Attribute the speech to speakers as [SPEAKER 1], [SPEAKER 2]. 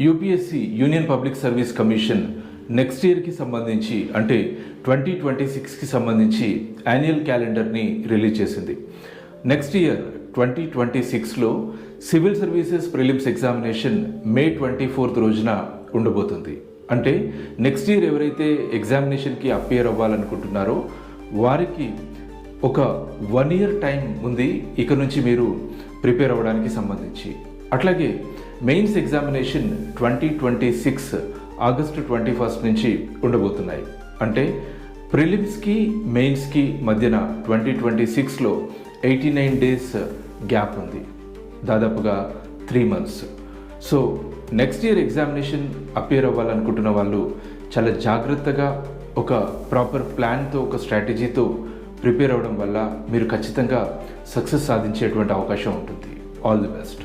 [SPEAKER 1] UPSC union public service commission next ఇయర్కి సంబంధించి అంటే 2026కి సంబంధించి యాన్యువల్ క్యాలెండర్ని రిలీజ్ చేసింది. నెక్స్ట్ ఇయర్ 2026లో civil services prelims examination May 24 రోజున ఉండబోతుంది. అంటే నెక్స్ట్ ఇయర్ ఎవరైతే ఎగ్జామినేషన్కి అపియర్ అవ్వాలనుకుంటున్నారో వారికి ఒక 1 ఇయర్ టైం ఉంది ఇక నుంచి మీరు ప్రిపేర్ అవ్వడానికి సంబంధించి. అట్లాగే మెయిన్స్ ఎగ్జామినేషన్ 2026 ఆగస్టు 21 నుంచి ఉండబోతున్నాయి. అంటే ప్రిలిమ్స్కి మెయిన్స్కి మధ్యన 2026లో 89 డేస్ గ్యాప్ ఉంది, దాదాపుగా 3 months. So next year examination appear అవ్వాలనుకుంటున్న వాళ్ళు చాలా జాగ్రత్తగా ఒక ప్రాపర్ ప్లాన్తో ఒక స్ట్రాటజీతో ప్రిపేర్ అవ్వడం వల్ల మీరు ఖచ్చితంగా సక్సెస్ సాధించేటువంటి అవకాశం ఉంటుంది. All the best.